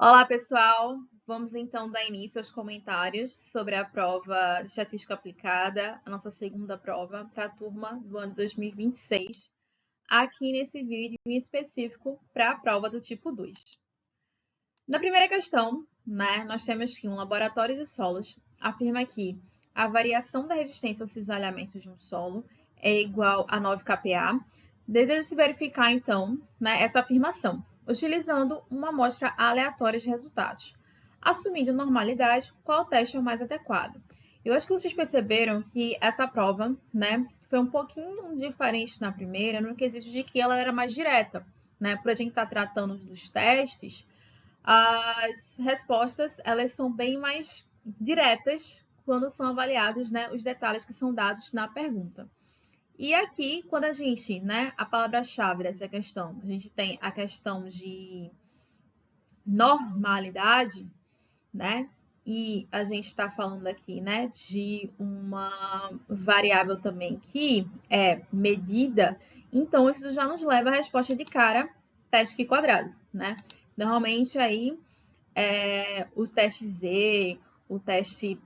Olá, pessoal! Vamos então dar início aos comentários sobre a prova de Estatística Aplicada, a nossa segunda prova para a turma do ano 2026, aqui nesse vídeo em específico para a prova do tipo 2. Na primeira questão, nós temos que um laboratório de solos afirma que a variação da resistência ao cisalhamento de um solo é igual a 9 kPa. Deseja-se verificar, então, essa afirmação, utilizando uma amostra aleatória de resultados. Assumindo normalidade, qual teste é o mais adequado? Eu acho que vocês perceberam que essa prova, foi um pouquinho diferente na primeira, no quesito de que ela era mais direta, Por a gente estar tratando dos testes, as respostas elas são bem mais diretas quando são avaliados, os detalhes que são dados na pergunta. E aqui, quando a gente, a palavra-chave dessa questão, a gente tem a questão de normalidade, e a gente está falando aqui, de uma variável também que é medida, então isso já nos leva à resposta de cara, teste Q quadrado, Normalmente aí, os testes Z, o teste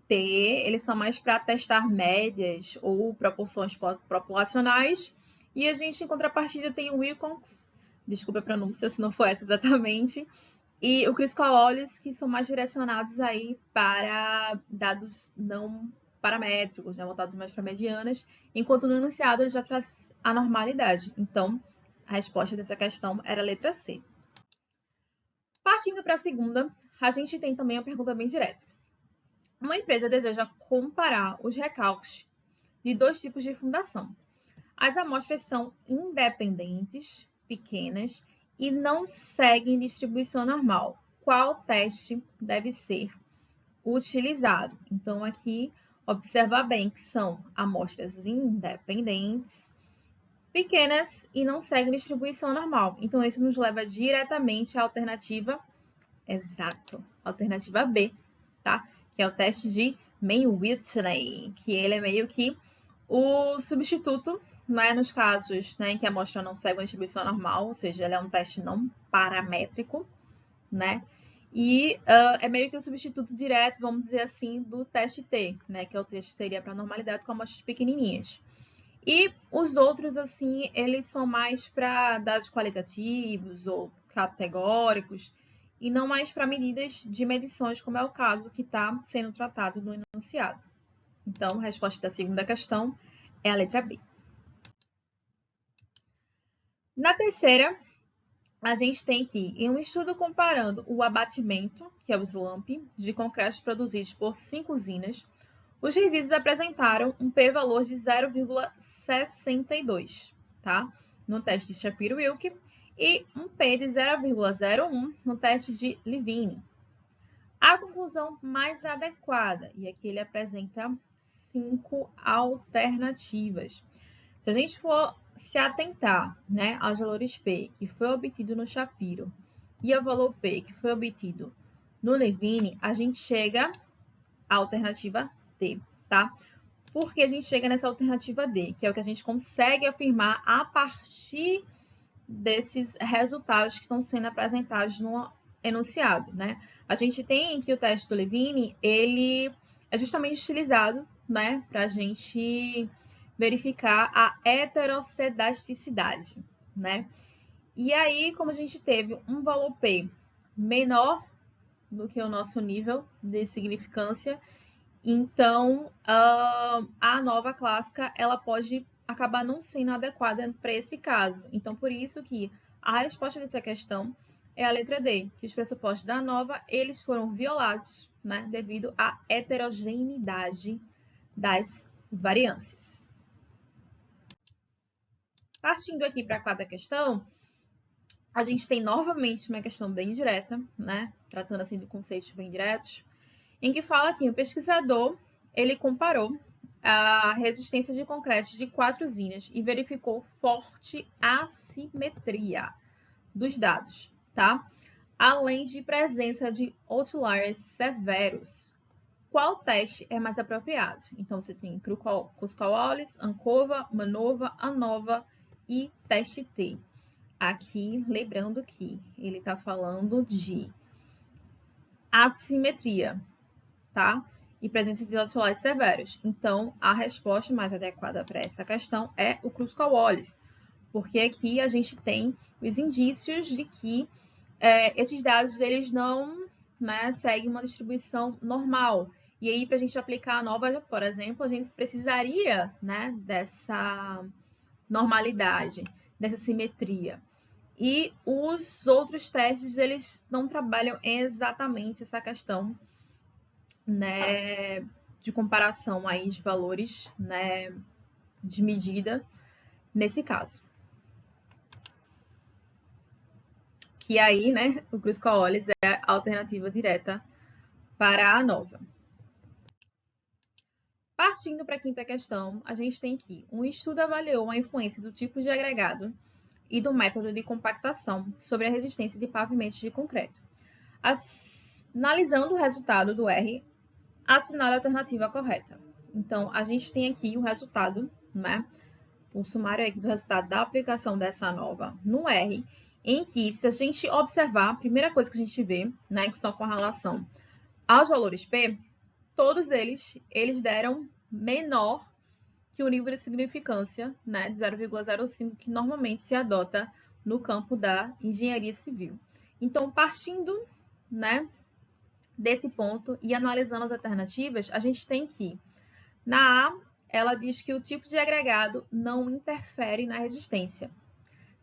T, eles são mais para testar médias ou proporções populacionais. E a gente, em contrapartida, tem o Wilcox, desculpa a pronúncia se não for essa exatamente, e o Chris-Cooley, que são mais direcionados aí para dados não paramétricos, voltados mais para medianas, enquanto no enunciado ele já traz a normalidade. Então, a resposta dessa questão era a letra C. Partindo para a segunda, a gente tem também a pergunta bem direta. Uma empresa deseja comparar os recalques de dois tipos de fundação. As amostras são independentes, pequenas, e não seguem distribuição normal. Qual teste deve ser utilizado? Então, aqui, observa bem que são amostras independentes, pequenas e não seguem distribuição normal. Então, isso nos leva diretamente à alternativa alternativa B, tá? Que é o teste de Mann-Whitney, que ele é meio que o substituto, nos casos em que a amostra não segue uma distribuição normal, ou seja, ele é um teste não paramétrico, E é meio que o substituto direto, vamos dizer assim, do teste T, que é o teste seria para normalidade com amostras pequenininhas. E os outros, assim, eles são mais para dados qualitativos ou categóricos, e não mais para medidas de medições, como é o caso que está sendo tratado no enunciado. Então, a resposta da segunda questão é a letra B. Na terceira, a gente tem aqui, em um estudo comparando o abatimento, que é o slump, de concretos produzidos por 5 usinas, os resíduos apresentaram um p-valor de 0,62, tá? No teste de Shapiro-Wilk, e um P de 0,01 no teste de Levine. A conclusão mais adequada, e aqui ele apresenta 5 alternativas. Se a gente for se atentar, aos valores P que foi obtido no Shapiro e ao valor P que foi obtido no Levine, a gente chega à alternativa D, tá? Por que a gente chega nessa alternativa D, que é o que a gente consegue afirmar a partir desses resultados que estão sendo apresentados no enunciado, A gente tem que o teste do Levine, ele é justamente utilizado, para a gente verificar a heterocedasticidade, E aí, como a gente teve um valor P menor do que o nosso nível de significância, então a nova clássica ela pode acabar não sendo adequada para esse caso. Então, por isso que a resposta dessa questão é a letra D, que os pressupostos da nova eles foram violados, devido à heterogeneidade das variâncias. Partindo aqui para a quarta questão, a gente tem novamente uma questão bem direta, tratando assim de conceitos bem diretos, em que fala que o pesquisador ele comparou a resistência de concretos de 4 usinas e verificou forte assimetria dos dados, tá? Além de presença de outliers severos. Qual teste é mais apropriado? Então, você tem Chruskal-Wallis, Ankova, Manova, ANOVA e teste T. Aqui, lembrando que ele está falando de assimetria, tá? E presença de danos solares severos. Então, a resposta mais adequada para essa questão é o Kruskal-Wallis, porque aqui a gente tem os indícios de que esses dados eles não, né, seguem uma distribuição normal. E aí, para a gente aplicar a nova, por exemplo, a gente precisaria, né, dessa normalidade, dessa simetria. E os outros testes, eles não trabalham exatamente essa questão, né, de comparação aí de valores, né, de medida nesse caso. Que aí, né, o Kruskal-Wallis é a alternativa direta para a nova. Partindo para a quinta questão, a gente tem aqui, um estudo avaliou a influência do tipo de agregado e do método de compactação sobre a resistência de pavimentos de concreto. Analisando o resultado do R, assinale a alternativa correta. Então, a gente tem aqui o resultado, né? O sumário aqui do resultado da aplicação dessa nova no R, em que, se a gente observar, a primeira coisa que a gente vê, né, que são com relação aos valores P, todos eles deram menor que o nível de significância, né, de 0,05, que normalmente se adota no campo da engenharia civil. Então, partindo, né, desse ponto e analisando as alternativas, a gente tem que, na A, ela diz que o tipo de agregado não interfere na resistência.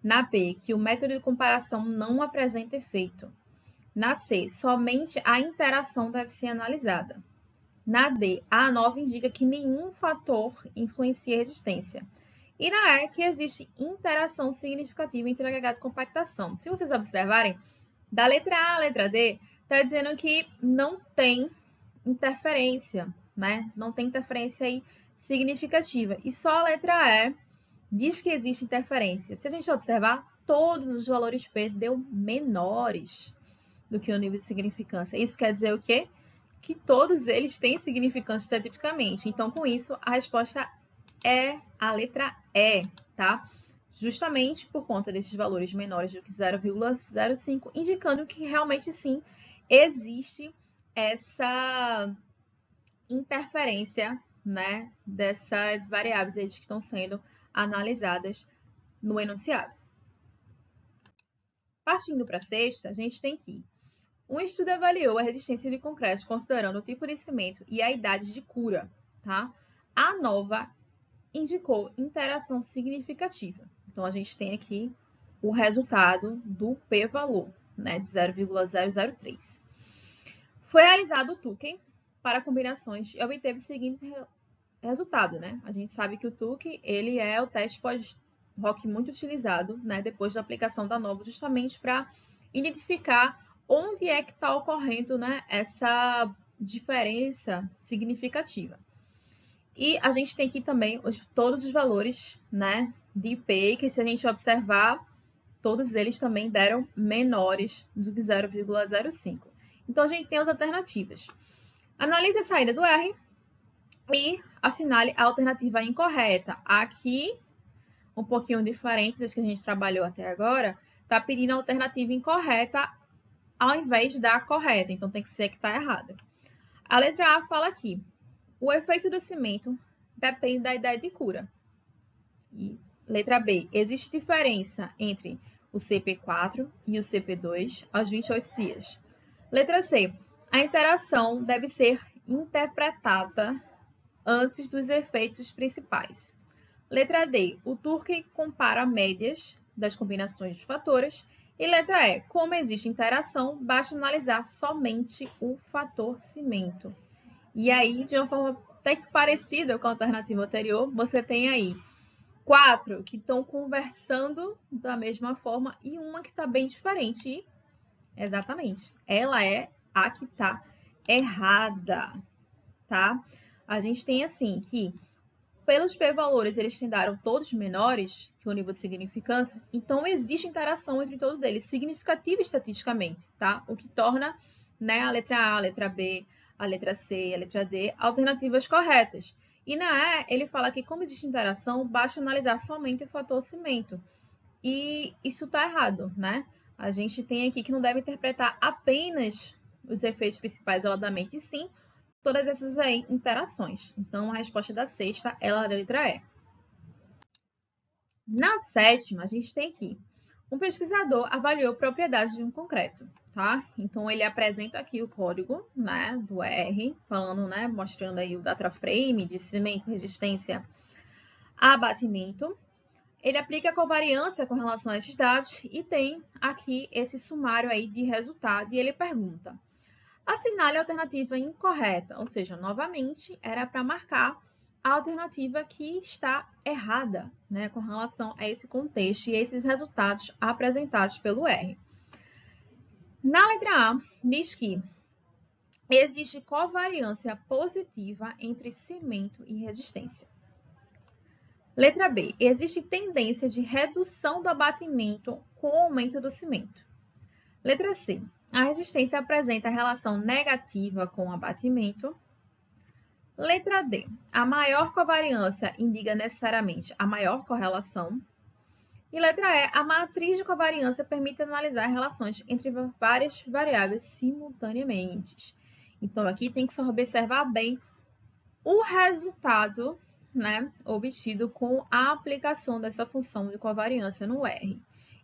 Na B, que o método de comparação não apresenta efeito. Na C, somente a interação deve ser analisada. Na D, a nova indica que nenhum fator influencia a resistência. E na E, que existe interação significativa entre agregado e compactação. Se vocês observarem, da letra A à letra D, está dizendo que não tem interferência, né? Não tem interferência aí significativa. E só a letra E diz que existe interferência. Se a gente observar, todos os valores P deu menores do que o nível de significância. Isso quer dizer o quê? Que todos eles têm significância cientificamente. Então, com isso, a resposta é a letra E, tá? Justamente por conta desses valores menores do que 0,05, indicando que realmente sim existe essa interferência, né, dessas variáveis que estão sendo analisadas no enunciado. Partindo para a sexta, a gente tem que um estudo avaliou a resistência de concreto considerando o tipo de cimento e a idade de cura, tá? A nova indicou interação significativa. Então, a gente tem aqui o resultado do p-valor, né, de 0,003. Foi realizado o Tucken para combinações e obteve o seguinte resultado, né? A gente sabe que o Tucken, ele é o teste pós-hoc muito utilizado, né, depois da aplicação da nova, justamente para identificar onde é que está ocorrendo, né, essa diferença significativa. E a gente tem aqui também todos os valores, né, de IP, que se a gente observar, todos eles também deram menores do que 0,05. Então, a gente tem as alternativas. Analise a saída do R e assinale a alternativa incorreta. Aqui, um pouquinho diferente das que a gente trabalhou até agora, está pedindo a alternativa incorreta ao invés da correta. Então, tem que ser a que está errada. A letra A fala aqui, o efeito do cimento depende da idade de cura. E letra B, existe diferença entre o CP4 e o CP2 aos 28 dias. Letra C, a interação deve ser interpretada antes dos efeitos principais. Letra D, o Turkey compara médias das combinações dos fatores. E letra E, como existe interação, basta analisar somente o fator cimento. E aí, de uma forma até que parecida com a alternativa anterior, você tem aí 4 que estão conversando da mesma forma e uma que está bem diferente. E, exatamente, ela é a que está errada, tá? A gente tem assim que pelos p-valores eles tendaram todos menores que o nível de significância, então existe interação entre todos eles, significativa estatisticamente, tá? O que torna, né, a letra A, a letra B, a letra C e a letra D alternativas corretas. E na E, ele fala que como existe interação, basta analisar somente o fator cimento. E isso está errado, né? A gente tem aqui que não deve interpretar apenas os efeitos principais isoladamente, sim, todas essas aí interações. Então, a resposta da sexta é a letra E. Na sétima, a gente tem aqui, um pesquisador avaliou propriedades de um concreto, tá? Então, ele apresenta aqui o código, né, do R, falando, né, mostrando aí o data frame de cimento, resistência a abatimento. Ele aplica a covariância com relação a esses dados e tem aqui esse sumário aí de resultado e ele pergunta: assinale a alternativa incorreta, ou seja, novamente era para marcar a alternativa que está errada, né, com relação a esse contexto e esses resultados apresentados pelo R. Na letra A, diz que existe covariância positiva entre cimento e resistência. Letra B, existe tendência de redução do abatimento com o aumento do cimento. Letra C, a resistência apresenta relação negativa com o abatimento. Letra D, a maior covariância indica necessariamente a maior correlação. E letra E, a matriz de covariância permite analisar relações entre várias variáveis simultaneamente. Então, aqui tem que só observar bem o resultado, né, obtido com a aplicação dessa função de covariância no R.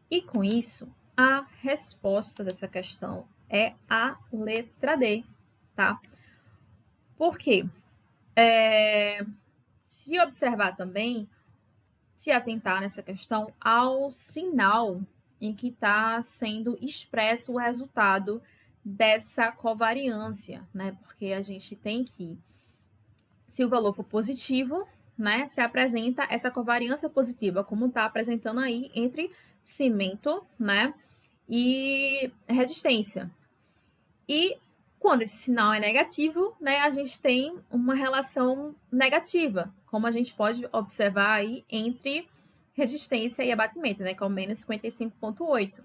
E com isso, a resposta dessa questão é a letra D, tá? Por quê? Se observar também, se atentar nessa questão ao sinal em que está sendo expresso o resultado dessa covariância, né? Porque a gente tem que, se o valor for positivo, né, se apresenta essa covariância positiva, como está apresentando aí entre cimento, né, e resistência. E quando esse sinal é negativo, né, a gente tem uma relação negativa, como a gente pode observar aí entre resistência e abatimento, né, que é o menos 55,8.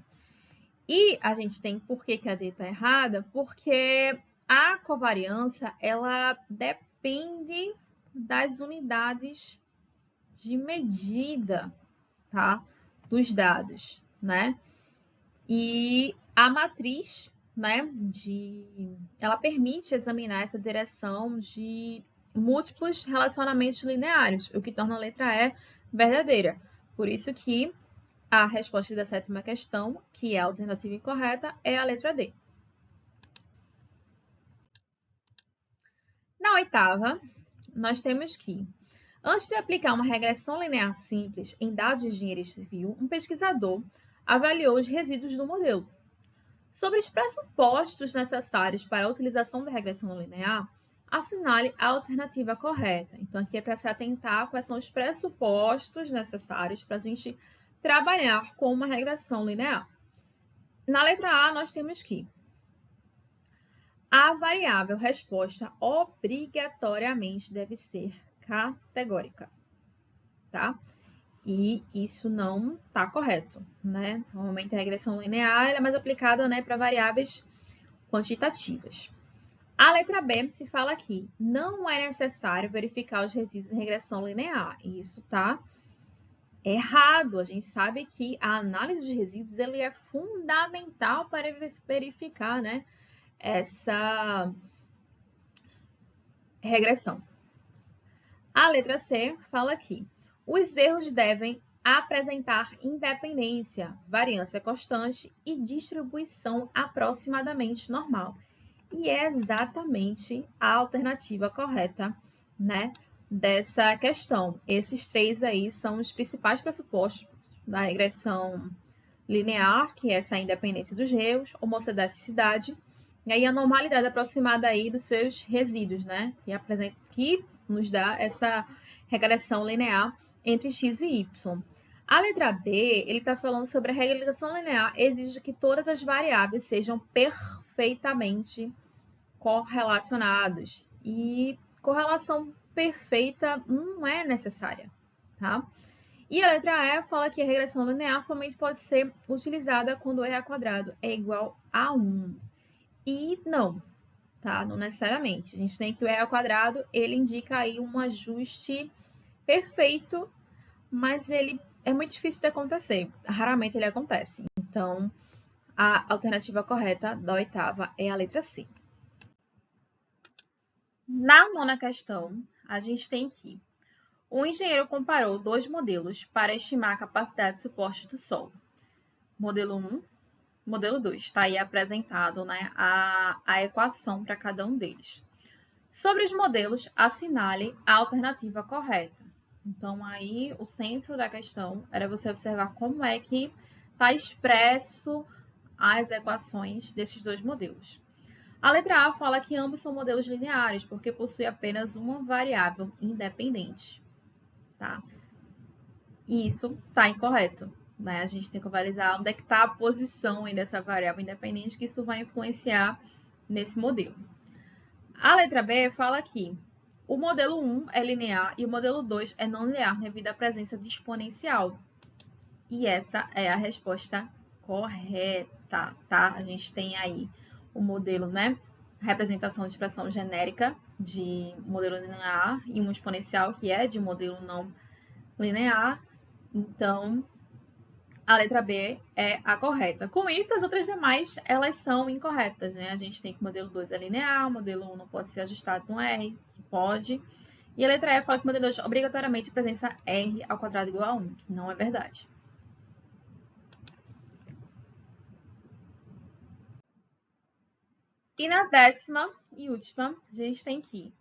E a gente tem, por que a D está errada? Porque a covariância, ela depende das unidades de medida, tá, dos dados, né? E a matriz, né, ela permite examinar essa direção de múltiplos relacionamentos lineares, o que torna a letra E verdadeira. Por isso que a resposta da sétima questão, que é a alternativa incorreta, é a letra D. Na oitava, nós temos que, antes de aplicar uma regressão linear simples em dados de engenharia civil, um pesquisador avaliou os resíduos do modelo. Sobre os pressupostos necessários para a utilização da regressão linear, assinale a alternativa correta. Então, aqui é para se atentar quais são os pressupostos necessários para a gente trabalhar com uma regressão linear. Na letra A, nós temos que a variável resposta obrigatoriamente deve ser categórica, tá? E isso não está correto, né? Normalmente a regressão linear é mais aplicada, né, para variáveis quantitativas. A letra B se fala aqui, não é necessário verificar os resíduos em regressão linear. E isso está errado. A gente sabe que a análise de resíduos ele é fundamental para verificar, né, essa regressão. A letra C fala aqui, os erros devem apresentar independência, variância constante e distribuição aproximadamente normal. E é exatamente a alternativa correta, né, dessa questão. Esses três aí são os principais pressupostos da regressão linear, que é essa independência dos erros, homocedaticidade, e aí a normalidade aproximada aí dos seus resíduos, né, que nos dá essa regressão linear entre x e y. A letra B, ele está falando sobre a regressão linear exige que todas as variáveis sejam perfeitamente correlacionados. E correlação perfeita não é necessária, tá? E a letra E fala que a regressão linear somente pode ser utilizada quando e ao quadrado é igual a 1. E não, tá? Não necessariamente. A gente tem que o e ao quadrado, ele indica aí um ajuste perfeito, mas ele é muito difícil de acontecer. Raramente ele acontece. Então, A alternativa correta da oitava é a letra C. Na nona questão, a gente tem que o engenheiro comparou dois modelos para estimar a capacidade de suporte do solo. Modelo 1, modelo 2. Está aí apresentado, né, a equação para cada um deles. Sobre os modelos, assinale a alternativa correta. Então, aí, o centro da questão era você observar como é que está expresso as equações desses dois modelos. A letra A fala que ambos são modelos lineares, porque possui apenas uma variável independente. Tá? E isso está incorreto. Né? A gente tem que avaliar onde é que está a posição dessa variável independente, que isso vai influenciar nesse modelo. A letra B fala que o modelo 1 é linear e o modelo 2 é não linear devido à presença de exponencial. E essa é a resposta correta, tá? A gente tem aí o modelo, né? Representação de expressão genérica de modelo linear e um exponencial que é de modelo não linear. Então, a letra B é a correta. Com isso, as outras demais, elas são incorretas, né? A gente tem que o modelo 2 é linear, o modelo 1 não pode ser ajustado no R, que pode. E a letra E fala que o modelo 2 obrigatoriamente presença R ao quadrado igual a 1, que não é verdade. E na décima e última, a gente tem que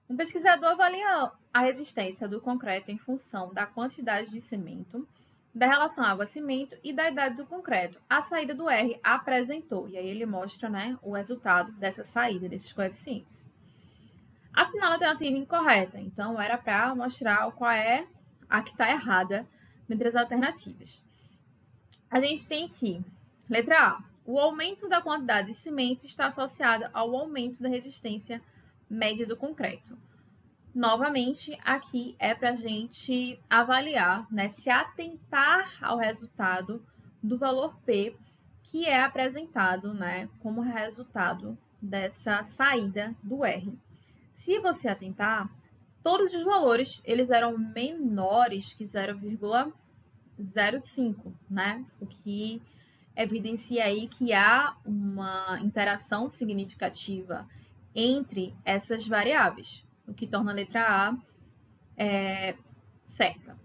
um pesquisador avalia a resistência do concreto em função da quantidade de cimento, da relação água-cimento e da idade do concreto. A saída do R apresentou, e aí ele mostra, né, o resultado dessa saída, desses coeficientes. Assinala a alternativa incorreta, então era para mostrar qual é a que está errada entre as alternativas. A gente tem aqui, letra A, o aumento da quantidade de cimento está associado ao aumento da resistência média do concreto. Novamente, aqui é para a gente avaliar, né, se atentar ao resultado do valor P, que é apresentado, né, como resultado dessa saída do R. Se você atentar, todos os valores eles eram menores que 0,05, né? O que evidencia aí que há uma interação significativa entre essas variáveis, o que torna a letra A certa.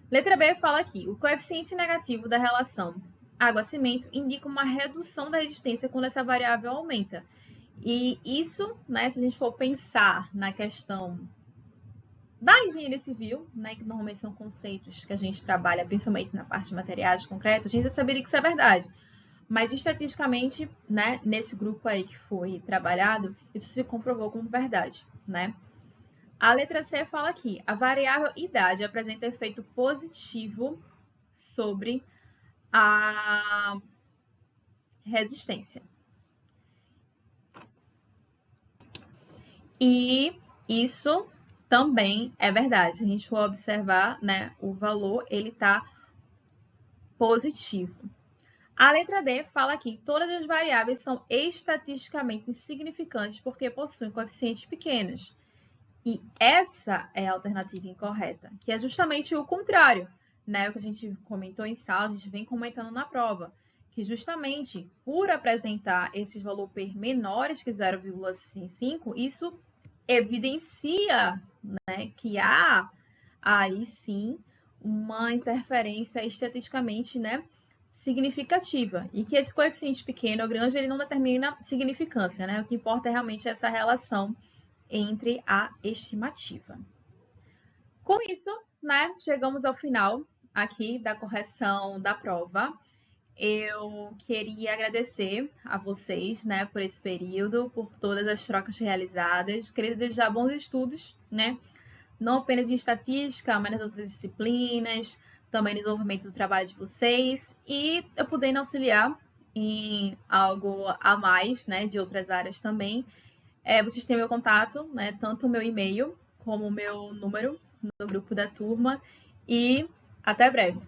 Letra B fala aqui, o coeficiente negativo da relação água-cimento indica uma redução da resistência quando essa variável aumenta. E isso, né, se a gente for pensar na questão da engenharia civil, né, que normalmente são conceitos que a gente trabalha principalmente na parte de materiais concretos, a gente já saberia que isso é verdade. Mas estatisticamente, né, nesse grupo aí que foi trabalhado, isso se comprovou como verdade, né? A letra C fala aqui, a variável idade apresenta efeito positivo sobre a resistência. E isso também é verdade. Se a gente for observar, né, o valor, ele está positivo. A letra D fala aqui, todas as variáveis são estatisticamente insignificantes porque possuem coeficientes pequenos. E essa é a alternativa incorreta, que é justamente o contrário, né? O que a gente comentou em sala, a gente vem comentando na prova, que justamente por apresentar esses valores P menores que 0,5, isso evidencia, né, que há aí sim uma interferência estatisticamente, né, significativa e que esse coeficiente pequeno ou grande ele não determina significância, né? O que importa é realmente essa relação entre a estimativa. Com isso, né, chegamos ao final aqui da correção da prova. Eu queria agradecer a vocês, né, por esse período, por todas as trocas realizadas. Queria desejar bons estudos, né, não apenas em estatística, mas nas outras disciplinas, também no desenvolvimento do trabalho de vocês e eu podendo auxiliar em algo a mais, né, de outras áreas também. Vocês têm meu contato, né, tanto o meu e-mail como o meu número no grupo da turma e até breve.